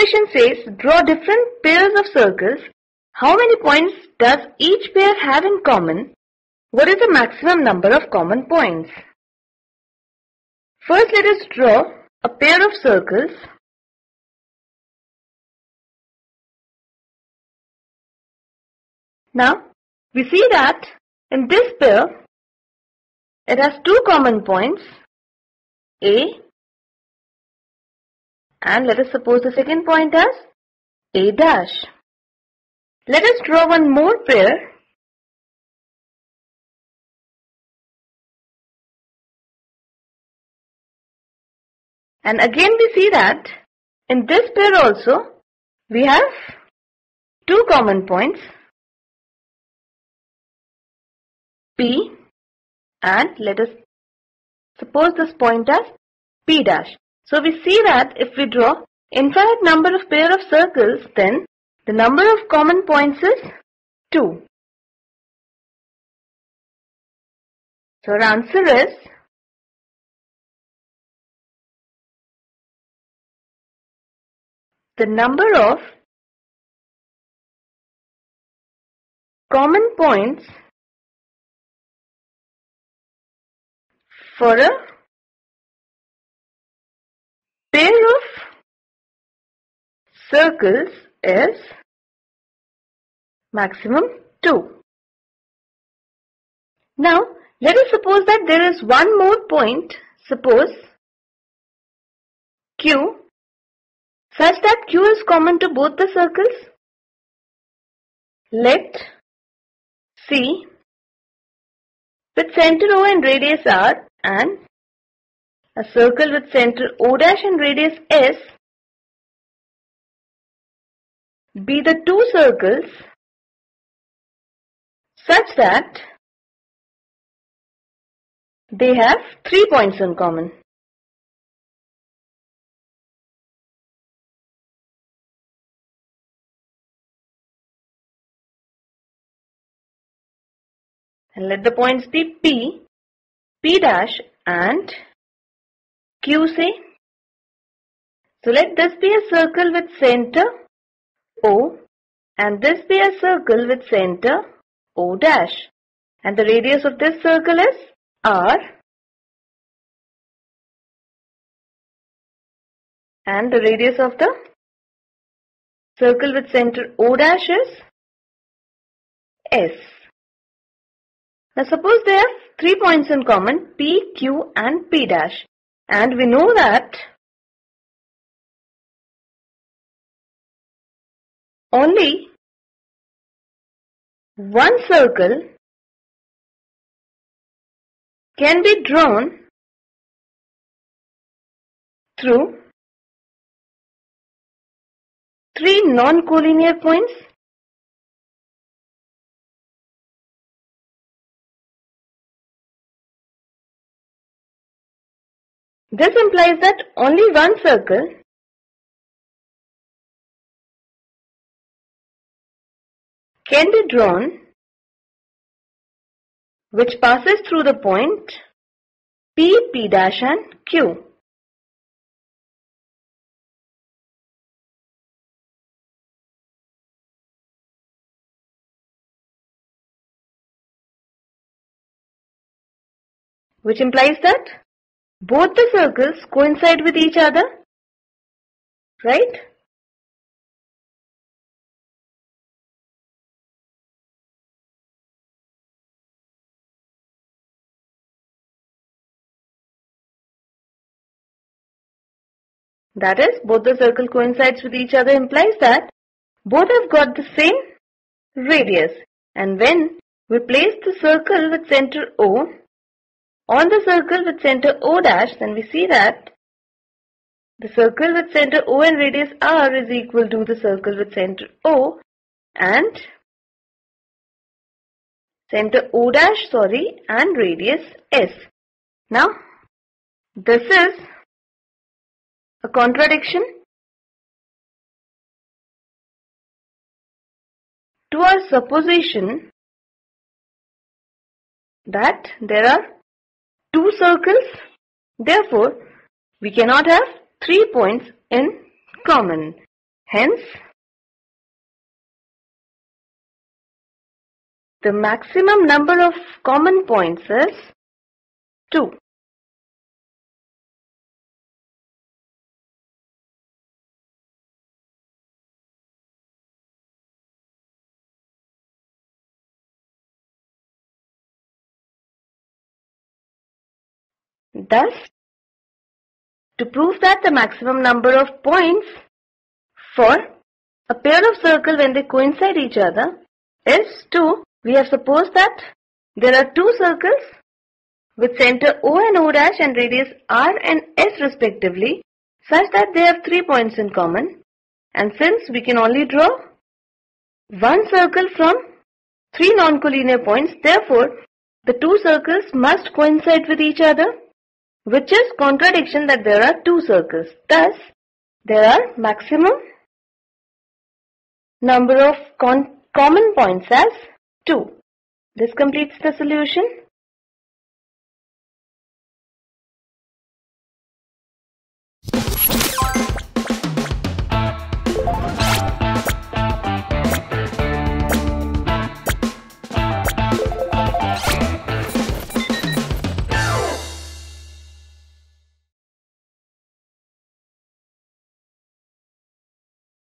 question says, draw different pairs of circles. How many points does each pair have in common? What is the maximum number of common points? First, let us draw a pair of circles. Now, we see that in this pair, it has two common points, A, and let us suppose the second point as A dash. Let us draw one more pair. And again we see that in this pair also, we have two common points, P, and let us suppose this point as P dash. So we see that if we draw infinite number of pair of circles, then the number of common points is 2. So our answer is the number of common points for a pair of circles is maximum 2. Now, let us suppose that there is one more point, suppose Q, such that Q is common to both the circles. Let C with center O and radius R and a circle with center O dash and radius S be the two circles such that they have 3 points in common. And let the points be P, P dash and Q say. So let this be a circle with center O and this be a circle with center O dash. And the radius of this circle is R. And the radius of the circle with center O dash is S. Now suppose they have 3 points in common, P, Q and P dash. And we know that only one circle can be drawn through 3 non-collinear points. This implies that only one circle can be drawn which passes through the point P, P dash and Q. Which implies that both the circles coincide with each other, right? That is, both the circle coincides with each other implies that both have got the same radius. And when we place the circle with center O on the circle with center O dash, then we see that the circle with center O and radius R is equal to the circle with center O and center O dash, and radius S. Now, this is a contradiction to our supposition that there are 2 circles, therefore we cannot have 3 points in common. Hence, the maximum number of common points is 2. Thus, to prove that the maximum number of points for a pair of circles when they coincide each other is 2, we have supposed that there are two circles with center O and O' and radius R and S respectively, such that they have 3 points in common. And since we can only draw one circle from 3 non-collinear points, therefore the two circles must coincide with each other, which is contradiction that there are two circles. Thus, there are maximum number of common points as 2. This completes the solution.